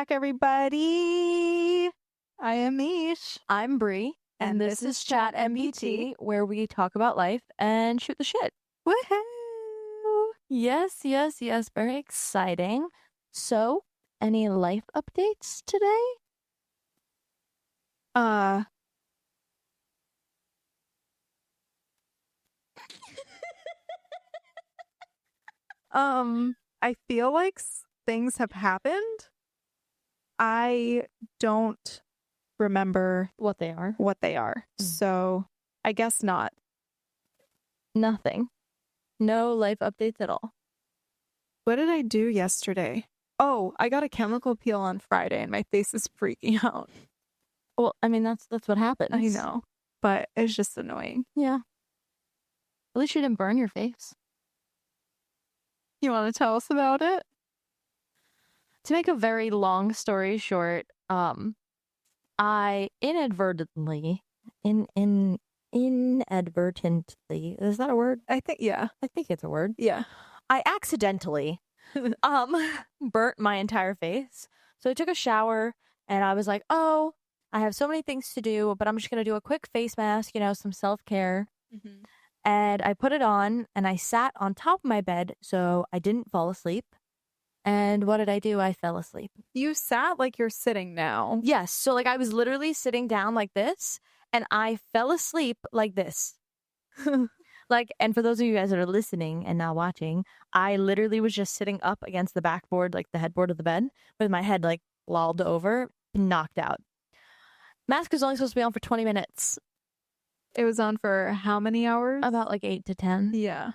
back, everybody. I am Mish. I'm Bree, and this is Chat MBTea, where we talk about life and shoot the shit. Woohoo! Yes, very exciting. So, any life updates today? I feel like things have happened. I don't remember What they are? So I guess not. Nothing. No life updates at all. What did I do yesterday? Oh, I got a chemical peel on Friday and my face is freaking out. Well, I mean, that's what happens. I know, but it's just annoying. Yeah. At least you didn't burn your face. You want to tell us about it? To make a very long story short, I inadvertently, is that a word? I think it's a word. Yeah. I accidentally burnt my entire face. So I took a shower and I was like, oh, I have so many things to do, but I'm just going to do a quick face mask, some self-care. Mm-hmm. And I put it on and I sat on top of my bed so I didn't fall asleep. And what did I do? I fell asleep. You sat like you're sitting now. Yes. So I was literally sitting down like this and I fell asleep like this. And for those of you guys that are listening and not watching, I literally was just sitting up against the backboard, like the headboard of the bed, with my head lolled over, knocked out. Mask is only supposed to be on for 20 minutes. It was on for how many hours? About 8 to 10. Yeah.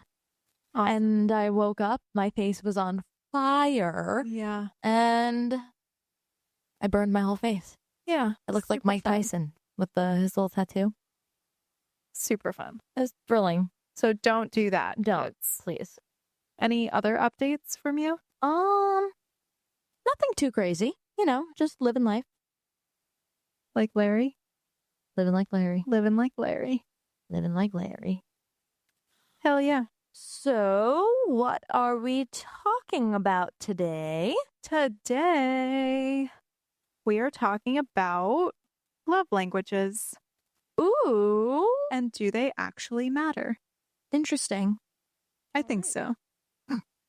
Awesome. And I woke up, my face was on fire. Yeah. And I burned my whole face. Yeah. It looked like Mike Tyson with his little tattoo. Super fun. It was thrilling. So don't do that. Don't, please. Any other updates from you? Nothing too crazy. Just living life. Like Larry? Living like Larry. Living like Larry. Living like Larry. Hell yeah. So, what are we talking about today? Today, we are talking about love languages. Ooh. And do they actually matter? Interesting. I think so.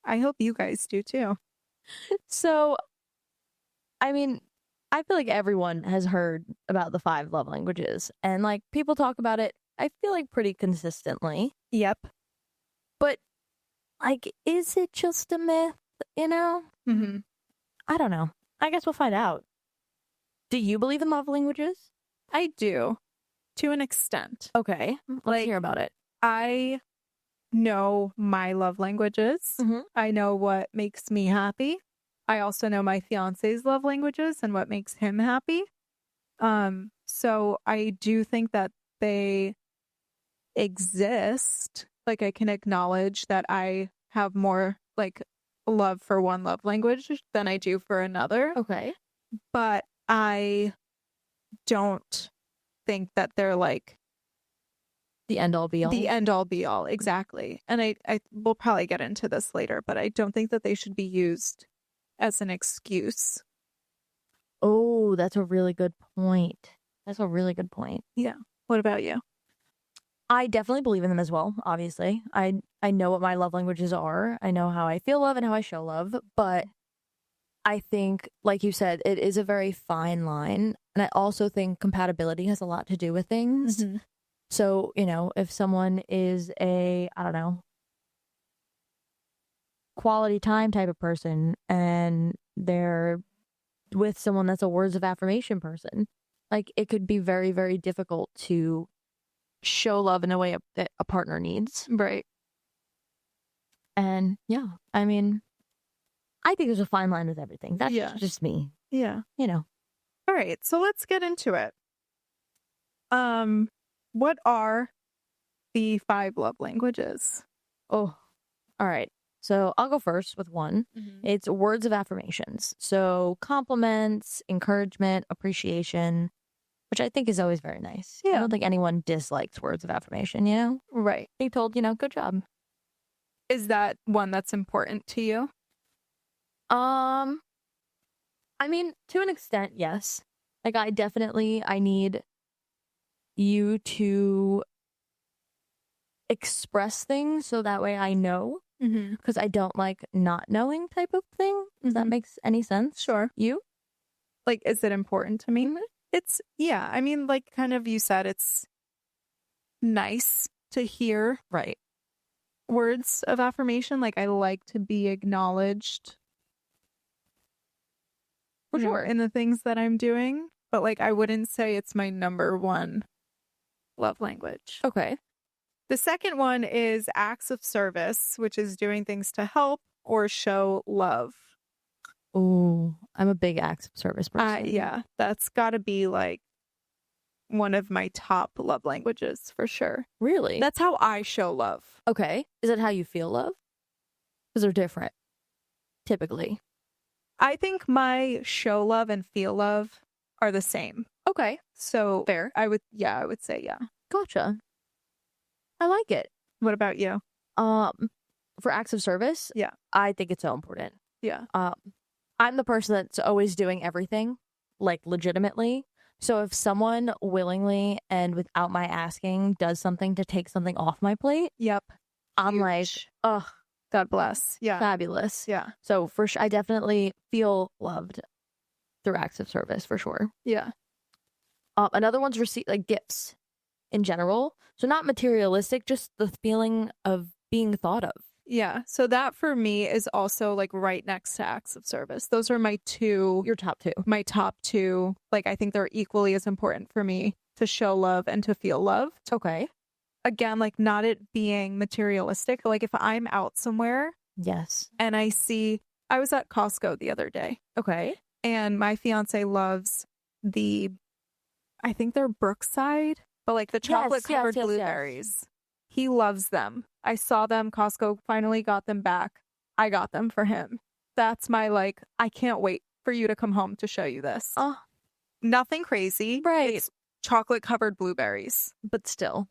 I hope you guys do too. So, I mean, I feel like everyone has heard about the 5 love languages. And people talk about it, I feel like pretty consistently. Yep. But is it just a myth, Mm-hmm. I don't know. I guess we'll find out. Do you believe in love languages? I do. To an extent. Okay. Let's hear about it. I know my love languages. Mm-hmm. I know what makes me happy. I also know my fiance's love languages and what makes him happy. So I do think that they exist. I can acknowledge that I have more love for one love language than I do for another. Okay. But I don't think that they're the end all be all. The end all be all, exactly. And I will probably get into this later, but I don't think that they should be used as an excuse. Oh, that's a really good point. Yeah. What about you? I definitely believe in them as well, obviously. I know what my love languages are. I know how I feel love and how I show love. But I think, like you said, it is a very fine line. And I also think compatibility has a lot to do with things. Mm-hmm. So, if someone is a, I don't know, quality time type of person and they're with someone that's a words of affirmation person, it could be very, very difficult to show love in a way that a partner needs. Right. And yeah, I mean, I think there's a fine line with everything. That's just me. Yeah. All right. So let's get into it. What are the 5 love languages? Oh, all right. So I'll go first with one. Mm-hmm. It's words of affirmations. So compliments, encouragement, appreciation, which I think is always very nice. Yeah. I don't think anyone dislikes words of affirmation, Right. Being told, good job. Is that one that's important to you? I I mean, to an extent, yes. Like, I need you to express things so that way I know, because I don't like not knowing type of thing. Does that makes any sense? Sure. You? Like, is it important to me? Mhm. It's, yeah, I mean, like, kind of you said, it's nice to hear Right. words of affirmation. Like, I like to be acknowledged For you know, sure. in the things that I'm doing, but like, I wouldn't say it's my number one love language. Okay. The second one is acts of service, which is doing things to help or show love. Ooh, I'm a big acts of service person. Yeah, that's got to be like one of my top love languages for sure. Really? That's how I show love. Okay. Is that how you feel love? Because they're different, typically. I think my show love and feel love are the same. Okay. So Fair. I would say yeah. Gotcha. I like it. What about you? For acts of service, Yeah. I think it's so important. Yeah. I'm the person that's always doing everything, like legitimately. So if someone willingly and without my asking does something to take something off my plate, Yep. I'm like, Huge. ugh, God bless. Yeah. fabulous. Yeah. So for sure, I definitely feel loved through acts of service for sure. Yeah. Another one's like gifts in general. So not materialistic, just the feeling of being thought of. Yeah. So that for me is also like right next to acts of service. Those are my two, Your top two. my top two. Like, I think they're equally as important for me to show love and to feel loved. Okay. Again, like not it being materialistic. Like if I'm out somewhere Yes. and I was at Costco the other day Okay. and my fiance loves I think they're Brookside, but like the chocolate covered yes. blueberries. He loves them. I saw them. Costco finally got them back. I got them for him. That's my like, I can't wait for you to come home to show you this. Oh, Nothing crazy. right. It's chocolate covered blueberries. But still.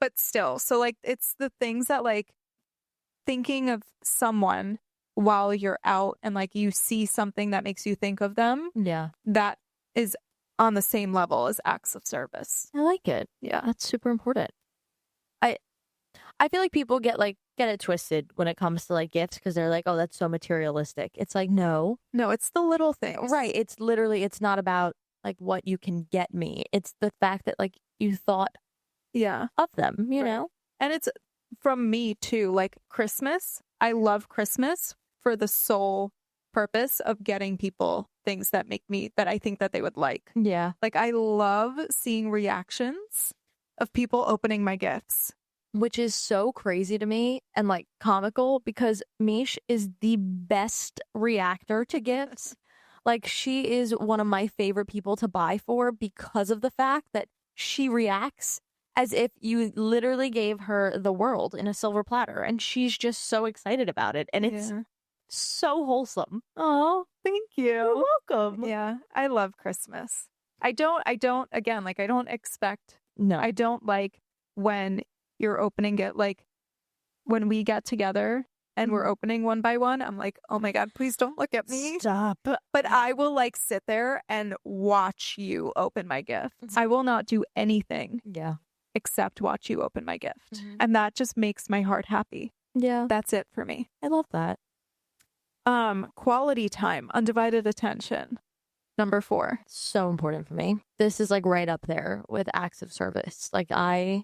So like it's the things that like thinking of someone while you're out and like you see something that makes you think of them, Yeah. that is on the same level as acts of service. I like it. Yeah. That's super important. I feel like people get it twisted when it comes to like gifts because they're like, oh, that's so materialistic. It's like, no. No, it's the little things. Right. It's not about like what you can get me. It's the fact that like you thought Yeah. of them, you Right. know? And it's from me too, like Christmas. I love Christmas for the sole purpose of getting people things that I think that they would like. Yeah. Like I love seeing reactions of people opening my gifts. Which is so crazy to me and like comical because Mish is the best reactor to gifts. Like she is one of my favorite people to buy for because of the fact that she reacts as if you literally gave her the world in a silver platter and she's just so excited about it and it's so wholesome. Oh, thank you. You're welcome. Yeah, I love Christmas. I don't again, like I don't expect No. I don't like when you're opening it, like when we get together and we're opening one by one, I'm like, oh my God, please don't look at me. Stop. But I will like sit there and watch you open my gift. I will not do anything Yeah. except watch you open my gift. Mhm. And that just makes my heart happy. Yeah. That's it for me. I love that. Quality time, undivided attention. Number 4. So important for me. This is like right up there with acts of service. Like I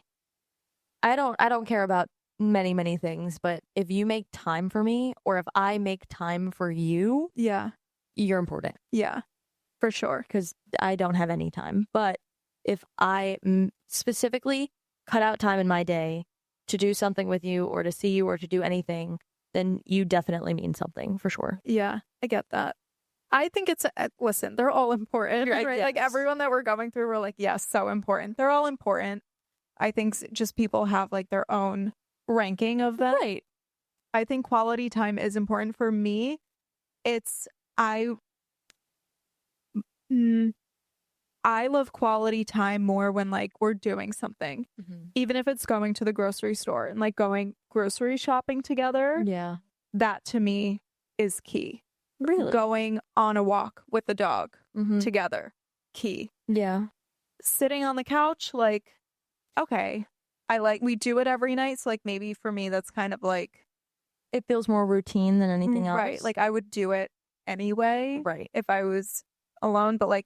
don't care about many things, but if you make time for me or if I make time for you, Yeah. you're important Yeah. For sure. because I don't have any time. But if I specifically cut out time in my day to do something with you or to see you or to do anything, then you definitely mean something for sure. Yeah, I get that. I think it's listen, they're all important, right? Like Yes. everyone that we're going through, we're like, yes, so important. They're all important. I think just people have like their own ranking of them. Right. I think quality time is important for me. I love quality time more when like we're doing something, even if it's going to the grocery store and like going grocery shopping together. Yeah. That to me is key. Really? Going on a walk with the dog together. Key. Yeah. Sitting on the couch, like, okay, we do it every night. So like maybe for me, that's kind of like, it feels more routine than anything else. Right. Like I would do it anyway. Right. If I was alone, but like,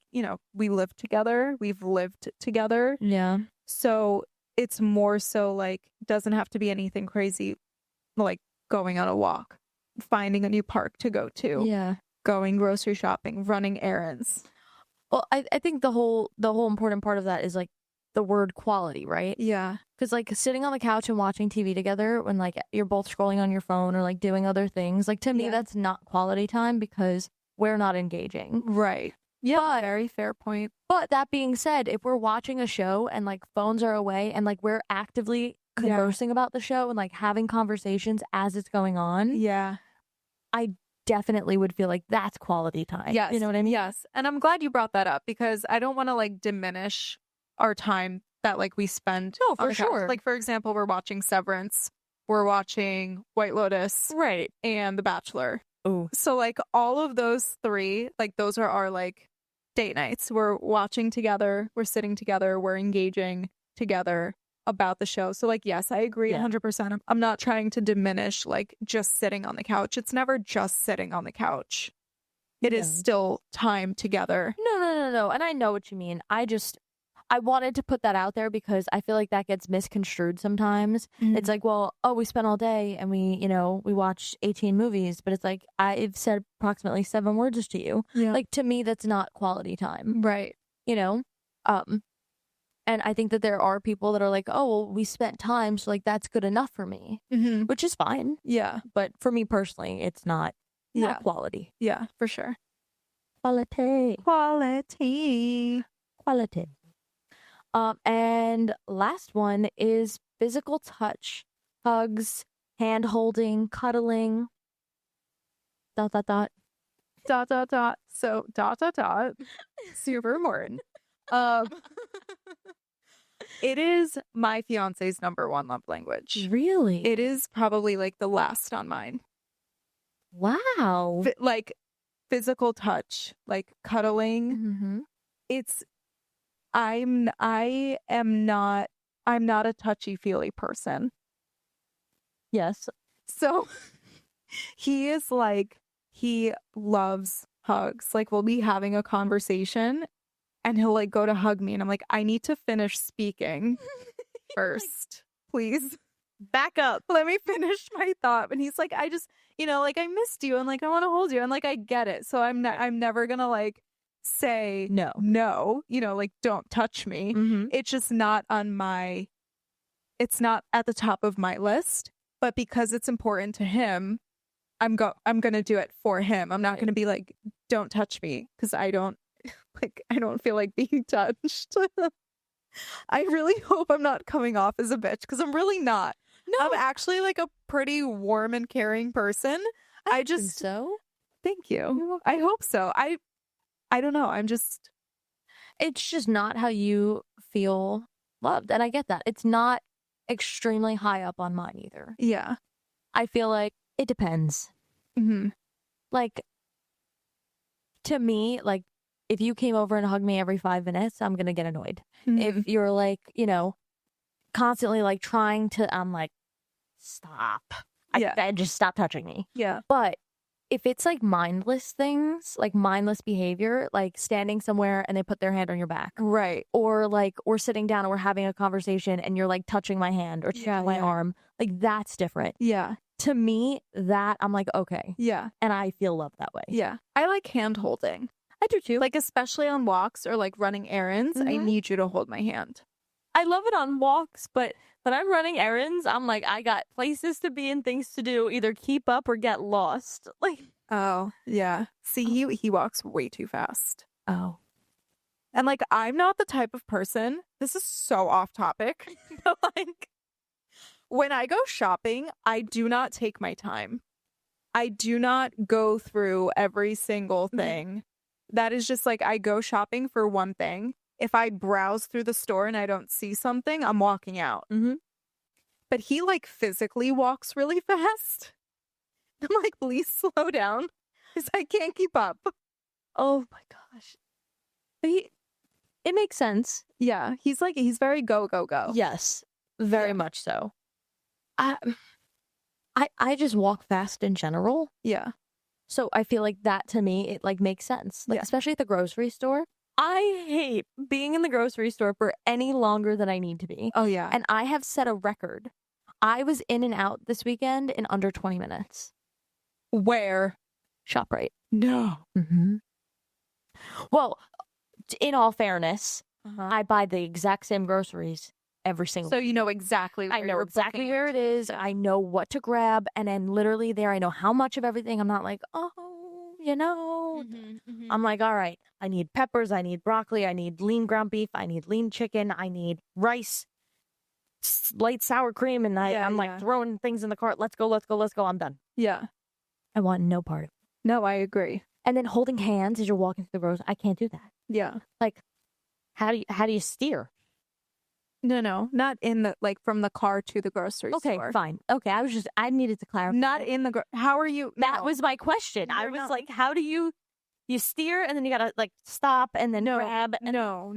we live together. We've lived together. Yeah. So it's more so like, doesn't have to be anything crazy, like going on a walk, finding a new park to go to. Yeah. Going grocery shopping, running errands. Well, I think the whole important part of that is like the word quality, right? Yeah. Because like sitting on the couch and watching TV together when like you're both scrolling on your phone or like doing other things, like to me that's not quality time because we're not engaging. Right. Yeah. Very fair point. But that being said, if we're watching a show and like phones are away and like we're actively conversing about the show and like having conversations as it's going on, I definitely would feel like that's quality time. Yes. You know what I mean? Yes. And I'm glad you brought that up because I don't want to like diminish our time that like we spend. No, for sure. Like for example, we're watching Severance, we're watching White Lotus, right, and The Bachelor. Ooh. So like all of those three, like those are our like date nights. We're watching together, we're sitting together, we're engaging together about the show. So like, yes, I agree 100%. I'm not trying to diminish like just sitting on the couch. It's never just sitting on the couch. It is still time together. No. And I know what you mean. I wanted to put that out there because I feel like that gets misconstrued sometimes. It's like, well, we spent all day and we watched 18 movies, but it's like, I've said approximately 7 words to you. Yeah. Like to me, that's not quality time. Right. And I think that there are people that are like, oh, well, we spent time, so like that's good enough for me, which is fine. Yeah. But for me personally, it's not quality. Yeah, for sure. Quality. And last one is physical touch, hugs, hand holding, cuddling. ... So ... Super important. It is my fiance's number 1 love language. Really? It is probably like the last on mine. Wow. Like physical touch, like cuddling. I'm not a touchy-feely person. Yes. So he is like, he loves hugs. Like we'll be having a conversation and he'll like go to hug me and I'm like, I need to finish speaking first. Please back up. Let me finish my thought. And he's like, I just, like I missed you and like I want to hold you and like I get it. So I'm never gonna like say no, like don't touch me. It's just not it's not at the top of my list, but because it's important to him, I'm gonna do it for him. I'm not gonna be like, don't touch me, because I don't feel like being touched. I really hope I'm not coming off as a bitch, because I'm really not. No. I'm actually like a pretty warm and caring person. I just think so. Thank you. I hope so. I don't know. It's just not how you feel loved, and I get that. It's not extremely high up on mine either. Yeah. I feel like it depends. Like, to me, like, if you came over and hugged me every 5 minutes, I'm gonna get annoyed. If you're like, constantly like trying to, I'm like, stop. I just stop touching me. Yeah. But if it's like mindless things, like mindless behavior, like standing somewhere and they put their hand on your back. Right. Or like we're sitting down and we're having a conversation and you're like touching my hand or touching my arm. Like that's different. Yeah. To me, that I'm like, okay. Yeah. And I feel love that way. Yeah. I like hand holding. I do too. Like especially on walks or like running errands, I need you to hold my hand. I love it on walks, but when I'm running errands, I'm like, I got places to be and things to do, either keep up or get lost. Like, oh, yeah. See, he walks way too fast. Oh. And like, I'm not the type of person, this is so off topic, but like, when I go shopping, I do not take my time. I do not go through every single thing. That is just like, I go shopping for one thing. If I browse through the store and I don't see something, I'm walking out. But he like physically walks really fast. I'm like, please slow down because I can't keep up. Oh my gosh. But it makes sense. Yeah, he's very go, go, go. Yes, very much so. I just walk fast in general. Yeah. So I feel like that to me, it like makes sense. Like, especially at the grocery store. I hate being in the grocery store for any longer than I need to be. Oh, yeah. And I have set a record. I was in and out this weekend in under 20 minutes. Where? ShopRite. No. Mm-hmm. Well, in all fairness, I buy the exact same groceries every single. So you know exactly. I know exactly where it is. I know what to grab, and then literally there, I know how much of everything. I'm not like, oh, you know. I'm like, all right, I need peppers, I need broccoli, I need lean ground beef, I need lean chicken, I need rice, light sour cream, and I'm like throwing things in the cart. Let's go. I'm done. Yeah. I want no part of it. No, I agree. And then holding hands as you're walking through the grocery, I can't do that. Yeah. Like, how do you steer? No, not in the, like, from the car to the grocery store. Okay, fine. Okay, I needed to clarify. Not in the, how are you? That was my question. I was like, how do you steer, and then you gotta, like, stop and then grab? And... No.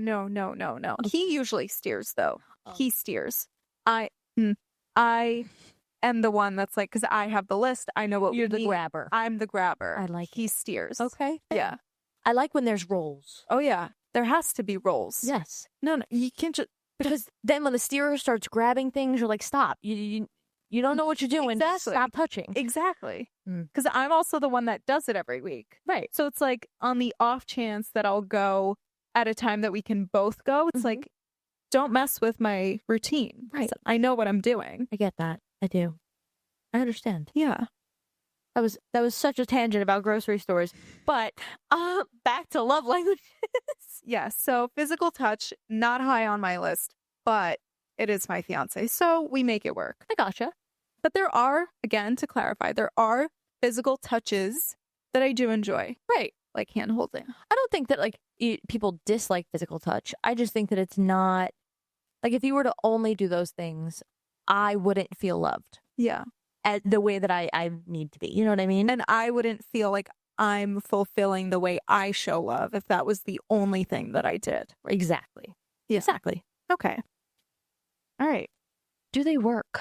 He usually steers, though. Oh. He steers. I am the one that's like, because I have the list. I know what You're we the need. grabber. I'm the grabber. I like He steers. Okay. Yeah. I like when there's rolls. Oh, yeah. There has to be rolls. Yes. No, you can't just... Because then when the steerer starts grabbing things, you're like, stop. You don't know what you're doing. Exactly. Stop touching. Exactly. Because I'm also the one that does it every week. Right. So it's like, on the off chance that I'll go at a time that we can both go, it's like, don't mess with my routine. Right. I know what I'm doing. I get that. I do. I understand. Yeah. That was such a tangent about grocery stores. But back to love languages. Yes. So physical touch, not high on my list, but it is my fiance. So we make it work. I gotcha. But there are, again, to clarify, there are physical touches that I do enjoy. Right. Like hand holding. I don't think that like people dislike physical touch. I just think that it's not like, if you were to only do those things, I wouldn't feel loved. Yeah. At the way that I need to be. You know what I mean? And I wouldn't feel like I'm fulfilling the way I show love if that was the only thing that I did. Exactly. Yeah. Exactly. Okay. All right. Do they work?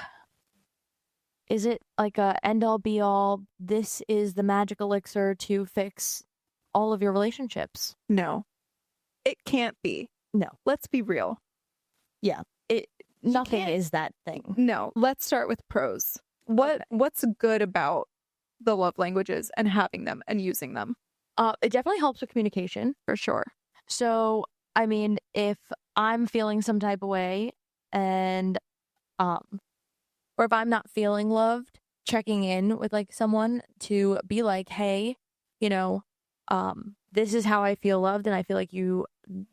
Is it like a end all be all? This is the magic elixir to fix all of your relationships? No. It can't be. No. Let's be real. Yeah. Nothing is that thing. No. Let's start with pros. What's good about the love languages and having them and using them? It definitely helps with communication. For sure. So, I mean, if I'm feeling some type of way and or if I'm not feeling loved, checking in with like someone to be like, hey, you know, this is how I feel loved, and I feel like you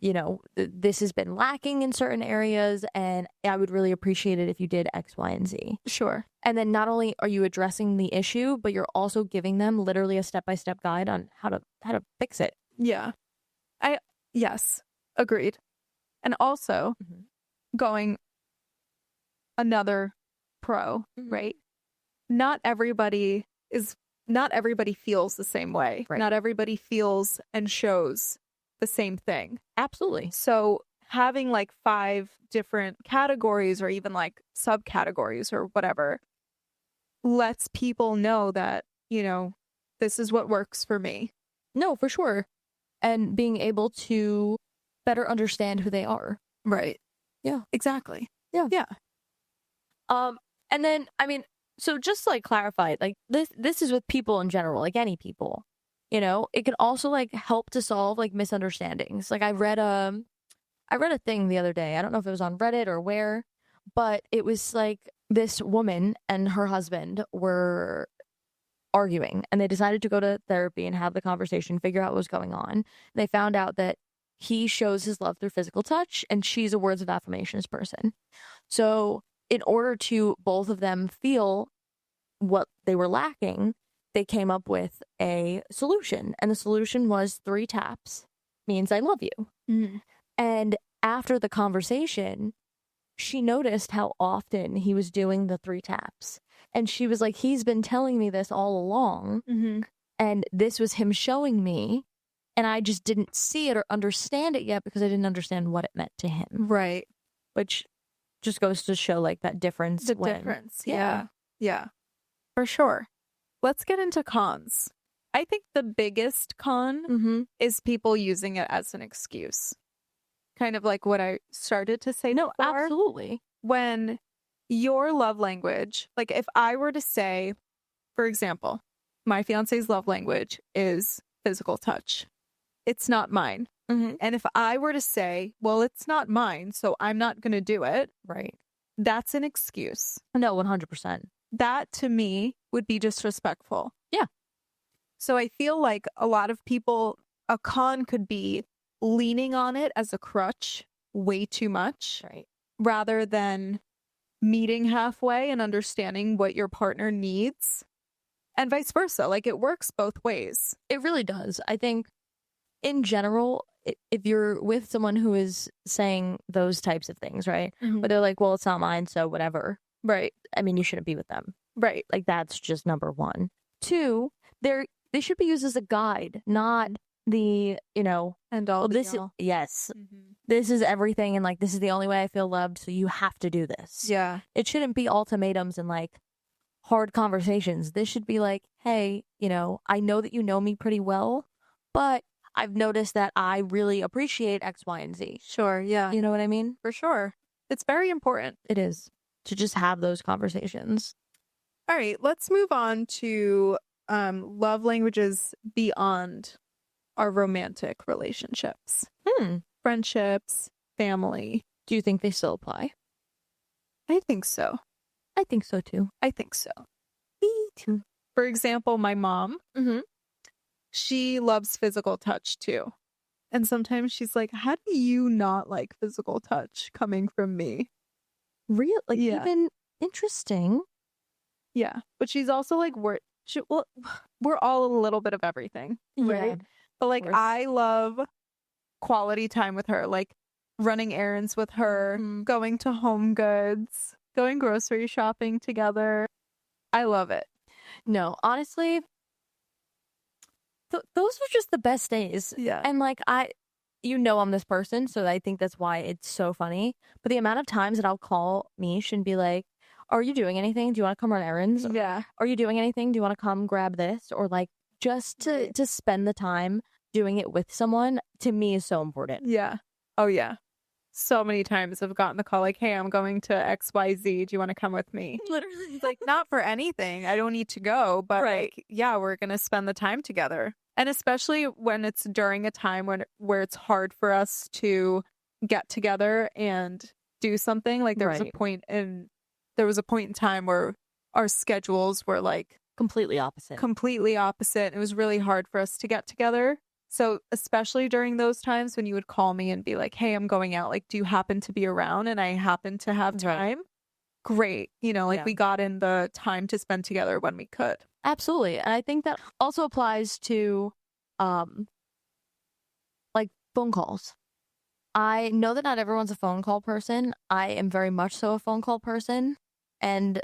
know, this has been lacking in certain areas, and I would really appreciate it if you did X, Y, and Z. Sure. And then not only are you addressing the issue, but you're also giving them literally a step-by-step guide on how to fix it. Yeah. Yes, agreed. And also going another pro, right? Not everybody feels the same way. Right. Not everybody feels and shows the same thing. Absolutely. So having like 5 different categories or even like subcategories or whatever lets people know that, you know, this is what works for me. No, for sure. And being able to better understand who they are. Right. Yeah. Exactly. Yeah. Yeah. And then, I mean, so just to, like, clarify, like, this is with people in general, like any people, you know, it can also like help to solve like misunderstandings. Like I read a thing the other day. I don't know if it was on Reddit or where, but it was like this woman and her husband were arguing, and they decided to go to therapy and have the conversation, figure out what was going on. They found out that he shows his love through physical touch, and she's a words of affirmations person. So in order to both of them feel what they were lacking, they came up with a solution. And the solution was 3 taps means I love you. Mm-hmm. And after the conversation, she noticed how often he was doing the 3 taps. And she was like, he's been telling me this all along. Mm-hmm. And this was him showing me. and I just didn't see it or understand it yet because I didn't understand what it meant to him. Right. Which just goes to show like that difference. Difference. Yeah. Yeah. For sure. Let's get into cons. I think the biggest con is people using it as an excuse. Kind of like what I started to say before. Absolutely. When your love language, like if I were to say, for example, my fiance's love language is physical touch. It's not mine. And if I were to say, well, it's not mine, so I'm not going to do it. Right. That's an excuse. No, 100%. That to me would be disrespectful. Yeah. So I feel like a lot of people, a con could be leaning on it as a crutch way too much. Right. Rather than meeting halfway and understanding what your partner needs. And vice versa. Like it works both ways. It really does. I think in general, if you're with someone who is saying those types of things, right? But they're like, well, it's not mine, so whatever. Right. I mean, you shouldn't be with them. Right. Like that's just number one. Two, they should be used as a guide, not the, and all well, this is, yes. This is everything and like this is the only way I feel loved, so you have to do this. Yeah. It shouldn't be ultimatums and like hard conversations. This should be like, hey, I know that you know me pretty well, but I've noticed that I really appreciate X, Y, and Z. Sure, yeah. You know what I mean? For sure. It's very important. It is to just have those conversations. All right, let's move on to love languages beyond our romantic relationships. Friendships, family. Do you think they still apply? I think so. I think so too. I think so. Me too. For example, my mom, she loves physical touch too. And sometimes she's like, how do you not like physical touch coming from me? Real? Like, even interesting. Yeah. But she's also like, we're all a little bit of everything. Right? Yeah, but like, I love quality time with her, like running errands with her, going to Home Goods, going grocery shopping together. I love it. No, honestly, those are just the best days. Yeah. And like, I'm this person, so I think that's why it's so funny. But the amount of times that I'll call Mish and be like, are you doing anything? Do you want to come run errands? Yeah. Are you doing anything? Do you want to come grab this? Or like, just to spend the time doing it with someone, to me is so important. Yeah. Oh, yeah. So many times I've gotten the call like, hey, I'm going to XYZ. Do you want to come with me? Literally. It's like, not for anything. I don't need to go. But like, yeah, we're going to spend the time together. And especially when it's during a time where it's hard for us to get together and do something. Like there was a point in time where our schedules were like completely opposite. It was really hard for us to get together. So especially during those times when you would call me and be like, hey, I'm going out. Like, do you happen to be around? And I happen to have time. Great. We got in the time to spend together when we could. Absolutely. And I think that also applies to like phone calls. I know that not everyone's a phone call person. I am very much so a phone call person. And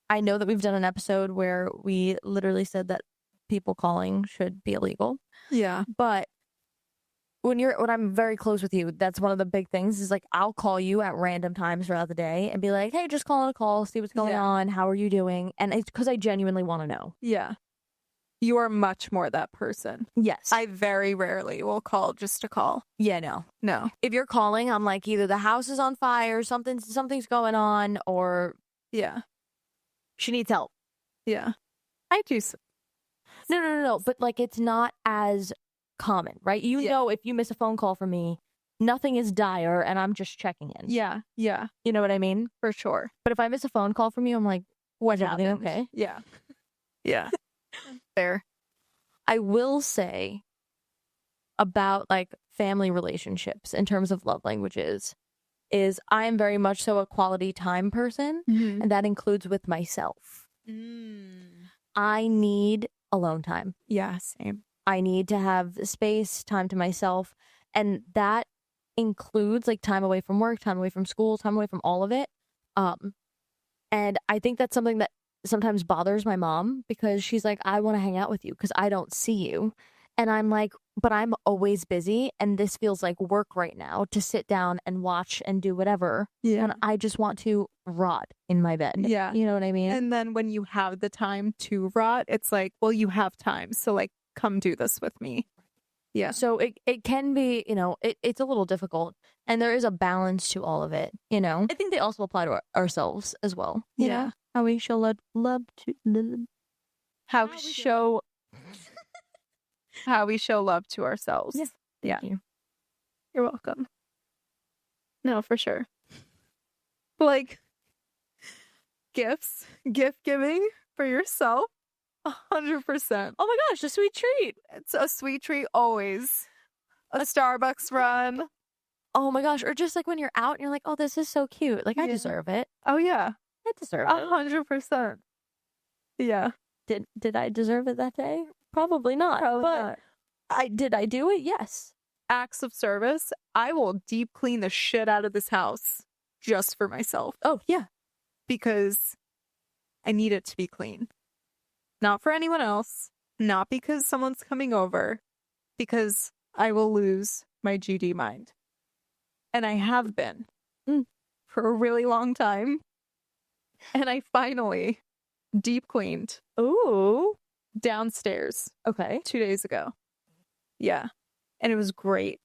I know that we've done an episode where we literally said that people calling should be illegal. Yeah. But when I'm very close with you, that's one of the big things is like I'll call you at random times throughout the day and be like, hey, just calling a call, see what's going on. How are you doing? And it's because I genuinely want to know. Yeah. You are much more that person. Yes. I very rarely will call just to call. Yeah, no. If you're calling, I'm like either the house is on fire, something's going on, or she needs help. Yeah. I do. No. But like it's not as common, right? If you miss a phone call from me, nothing is dire and I'm just checking in. Yeah. You know what I mean? For sure. But if I miss a phone call from you, I'm like, what's happening? Okay. Yeah. Fair. I will say about like family relationships in terms of love languages is I am very much so a quality time person, and that includes with myself. I need alone time. Yeah, same. I need to have space, time to myself, and that includes like time away from work, time away from school, time away from all of it. And I think that's something that sometimes bothers my mom because she's like, I want to hang out with you because I don't see you. And I'm like, but I'm always busy and this feels like work right now to sit down and watch and do whatever. Yeah. And I just want to rot in my bed. Yeah. You know what I mean? And then when you have the time to rot, it's like, well, you have time. So like, come do this with me. Yeah. So it can be, it's a little difficult, and there is a balance to all of it, I think they also apply to ourselves as well. You know? How we show love to How we show how we show love to ourselves. Yeah. Thank you. You're welcome. No, for sure. Like gifts, gift giving for yourself. 100%. Oh my gosh, a sweet treat. It's a sweet treat always. A Starbucks run. Oh my gosh, or just like when you're out and you're like, oh, this is so cute. Like, I deserve it. Oh yeah. I deserve it. 100%. Yeah. Did I deserve it that day? Probably not. But did I do it? Yes. Acts of service. I will deep clean the shit out of this house just for myself. Oh, yeah. Because I need it to be clean. Not for anyone else. Not because someone's coming over. Because I will lose my GD mind. And I have been for a really long time. And I finally deep cleaned. Ooh. Downstairs. Okay. 2 days ago. Yeah. And it was great.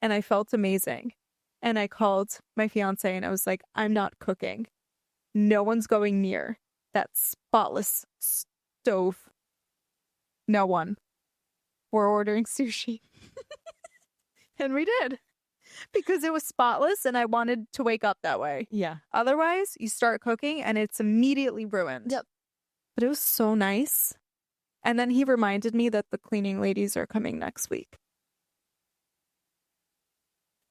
And I felt amazing. And I called my fiance and I was like, I'm not cooking. No one's going near that spotless stove. No one. We're ordering sushi. And we did. Because it was spotless and I wanted to wake up that way. Yeah. Otherwise, you start cooking and it's immediately ruined. Yep. But it was so nice. And then he reminded me that the cleaning ladies are coming next week.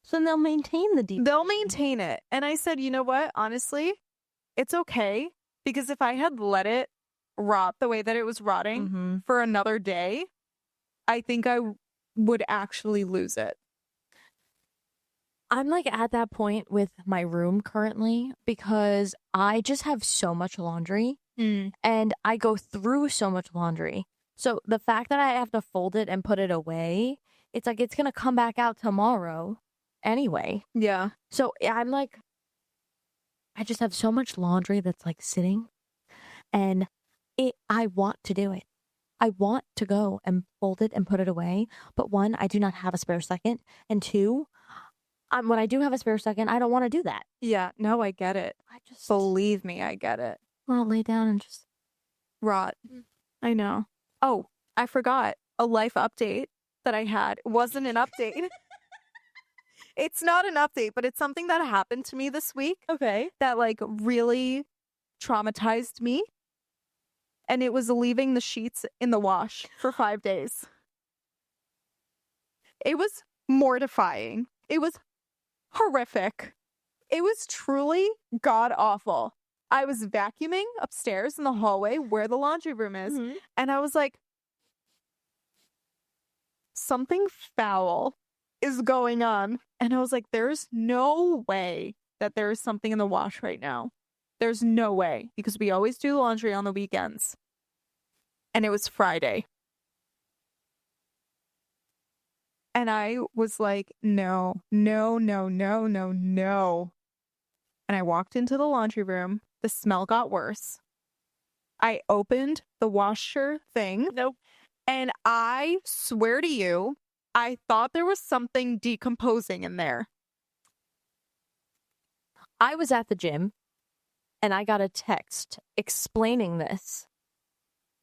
So they'll maintain the deep. They'll maintain it. And I said, you know what? Honestly, it's okay. Because if I had let it rot the way that it was rotting for another day, I think I would actually lose it. I'm like at that point with my room currently because I just have so much laundry and I go through so much laundry. So the fact that I have to fold it and put it away, it's like it's going to come back out tomorrow anyway. Yeah. So I'm like, I just have so much laundry that's like sitting and I want to do it. I want to go and fold it and put it away. But one, I do not have a spare second. And two, when I do have a spare second, I don't want to do that. Yeah. No, I get it. I just Believe me, I get it. want to lay down and just rot. I know. Oh, I forgot a life update that I had. It wasn't an update. It's not an update, but it's something that happened to me this week. Okay. That like really traumatized me. And it was leaving the sheets in the wash for 5 days. It was mortifying. It was horrific. It was truly god awful. I was vacuuming upstairs in the hallway where the laundry room is. And I was like, something foul is going on. And I was like, there's no way that there is something in the wash right now. There's no way. Because we always do laundry on the weekends. And it was Friday. And I was like, no. And I walked into the laundry room. The smell got worse. I opened the washer thing. Nope. And I swear to you, I thought there was something decomposing in there. I was at the gym and I got a text explaining this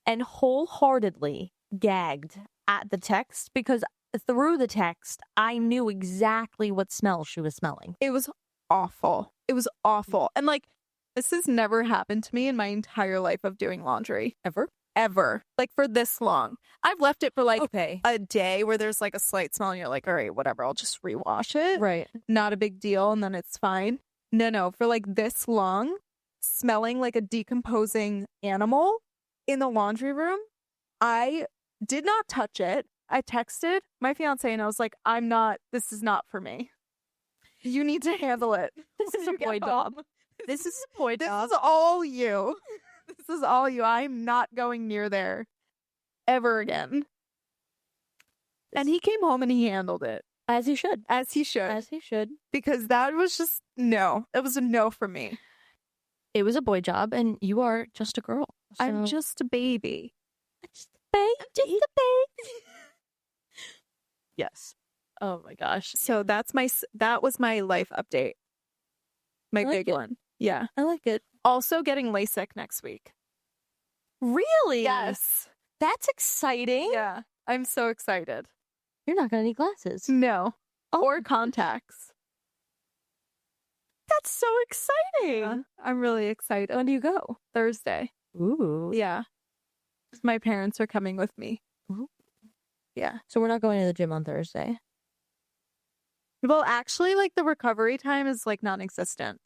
and wholeheartedly gagged at the text because through the text, I knew exactly what smell she was smelling. It was awful. It was awful. And like, this has never happened to me in my entire life of doing laundry. Ever. Like for this long. I've left it for like a day where there's like a slight smell and you're like, all right, whatever, I'll just rewash it. Right. Not a big deal and then it's fine. No, for like this long, smelling like a decomposing animal in the laundry room, I did not touch it. I texted my fiance and I was like, this is not for me. You need to handle it. This is a boy job. This is a boy job. This is all you. This is all you. I'm not going near there ever again. And he came home and he handled it. As he should. As he should. As he should. Because that was just no. It was a no for me. It was a boy job, and you are just a girl. So... I'm just a baby. Just a baby. Just a baby. Yes. Oh my gosh. So that was my life update. My big one. Yeah. I like it. Also getting LASIK next week. Really? Yes. That's exciting. Yeah. I'm so excited. You're not going to need glasses. No. Oh. Or contacts. That's so exciting. Yeah, I'm really excited. When do you go? Thursday. Ooh. Yeah. My parents are coming with me. Ooh. Yeah. So we're not going to the gym on Thursday. Well, actually, like the recovery time is like non-existent.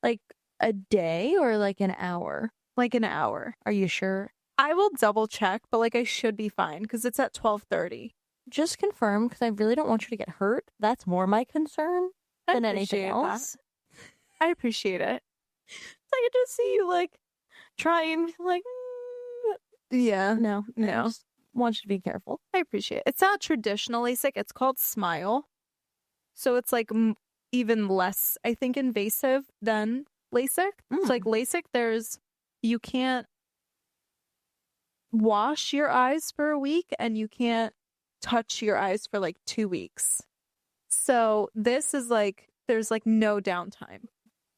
Like a day or like an hour? Like an hour. Are you sure? I will double check, but like I should be fine because it's at 12:30. Just confirm, because I really don't want you to get hurt. That's more my concern than anything else. I appreciate it. So I can just see you like trying, like, yeah, no. I just want you to be careful. I appreciate it. It's not traditional LASIK. It's called Smile. So it's like even less, I think, invasive than LASIK. It's like LASIK, you can't wash your eyes for a week and you can't touch your eyes for like 2 weeks. So this is like, there's like no downtime.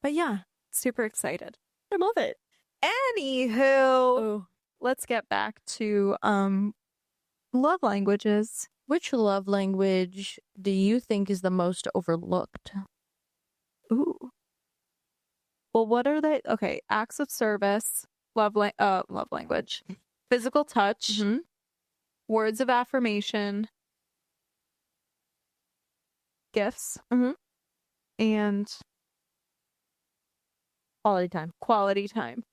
But yeah, super excited. I love it. Anywho, let's get back to love languages. Which love language do you think is the most overlooked? Ooh. Well, what are they? Okay, acts of service, love language, physical touch, words of affirmation, gifts, and quality time.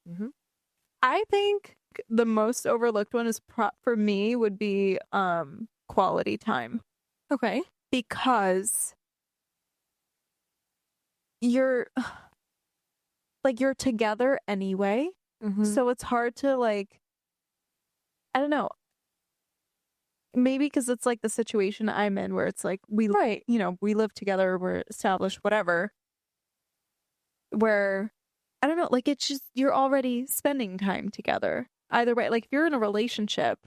I think the most overlooked one is for me would be quality time. Okay. Because you're together anyway. So it's hard to like, I don't know. Maybe because it's like the situation I'm in where it's like we live together, we're established, whatever. Where I don't know, like it's just you're already spending time together. Either way, like if you're in a relationship,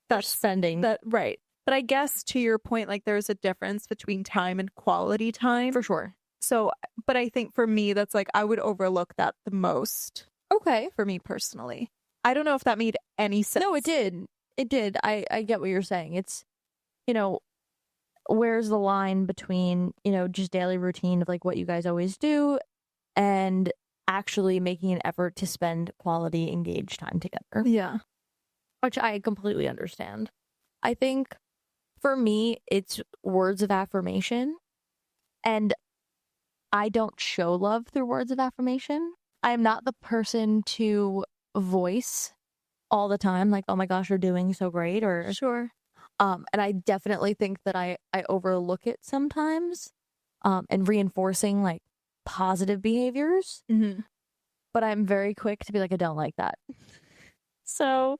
that's spending that right. But I guess to your point, like there's a difference between time and quality time. For sure. So, but I think for me, that's like I would overlook that the most. Okay. For me personally. I don't know if that made any sense. No, it did. It did. I get what you're saying. It's, where's the line between, just daily routine of like what you guys always do and actually making an effort to spend quality, engaged time together. Yeah. Which I completely understand. I think for me, it's words of affirmation. And I don't show love through words of affirmation. I am not the person to voice all the time, like, oh my gosh, you're doing so great, or sure. And I definitely think that I overlook it sometimes, and reinforcing like positive behaviors. But I'm very quick to be like, I don't like that. So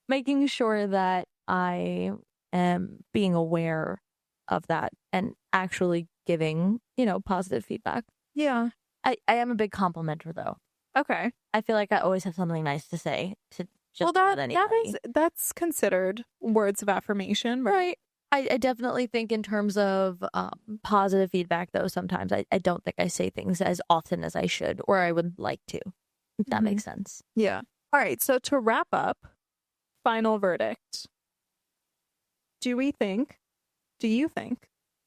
making sure that I am being aware of that and actually giving, positive feedback. Yeah. I am a big complimenter though. Okay. I feel like I always have something nice to say to just about anybody. That's considered words of affirmation, right? I definitely think in terms of positive feedback though, sometimes I don't think I say things as often as I should or I would like to, if that makes sense. Yeah. All right. So to wrap up, final verdict. Do you think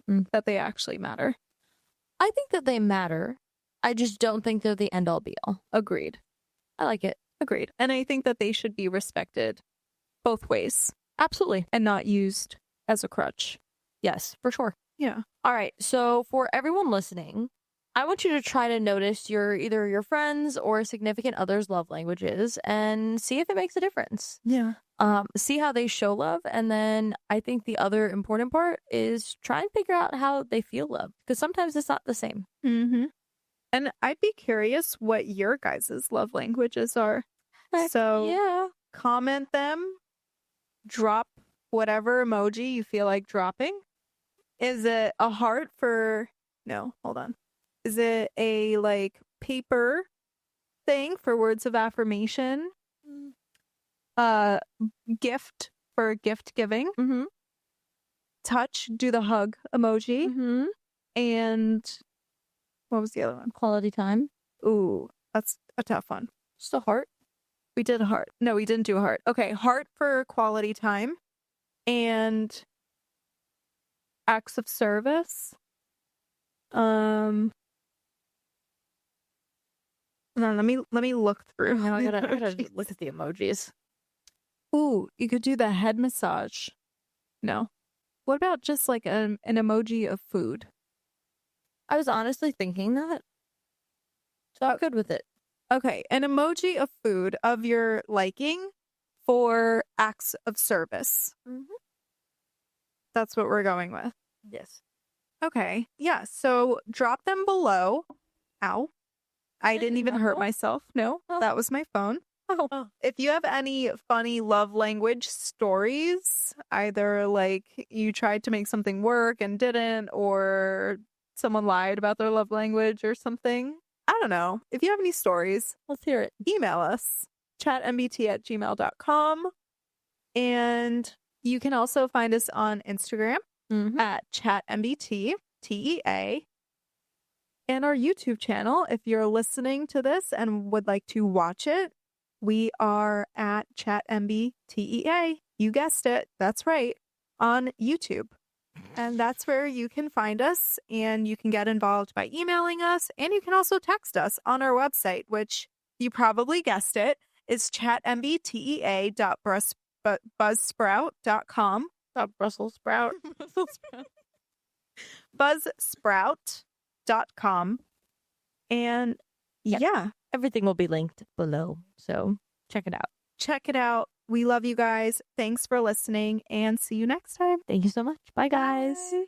that they actually matter? I think that they matter. I just don't think they're the end all be all. Agreed. I like it. Agreed. And I think that they should be respected both ways. Absolutely. And not used as a crutch. Yes, for sure. Yeah. All right. So for everyone listening, I want you to try to notice either your friends or significant others' love languages and see if it makes a difference. Yeah. See how they show love. And then I think the other important part is try and figure out how they feel love, because sometimes it's not the same. And I'd be curious what your guys' love languages are. So comment them, drop whatever emoji you feel like dropping. Is it a heart for, no, hold on. Is it a like paper thing for words of affirmation? Gift for gift giving. Mm-hmm. Touch, do the hug emoji. Mm-hmm. And what was the other one? Quality time. Ooh, that's a tough one. Just a heart. We did a heart. No, we didn't do a heart. Okay, heart for quality time and acts of service. No, let me look through. I gotta look at the emojis. Ooh, you could do the head massage. No. What about just like an emoji of food? I was honestly thinking that. So I'm good with it. Okay, an emoji of food of your liking for acts of service. Mm-hmm. That's what we're going with. Yes. Okay, yeah, so drop them below. Ow. I didn't even hurt myself. No, that was my phone. Oh. If you have any funny love language stories, either like you tried to make something work and didn't, or someone lied about their love language or something, I don't know. If you have any stories, Let's hear it. email us, chatmbtea@gmail.com. And you can also find us on Instagram at chatmbtea, and our YouTube channel. If you're listening to this and would like to watch it, we are at Chat MBTea. You guessed it. That's right. On YouTube. And that's where you can find us, and you can get involved by emailing us, and you can also text us on our website, which you probably guessed it, is chatmbtea.buzzsprout.com. Brussels sprout. Buzzsprout.com. And yeah, Everything will be linked below. So check it out. check it out. We love you guys. Thanks for listening, and see you next time. Thank you so much. Bye, guys. Bye.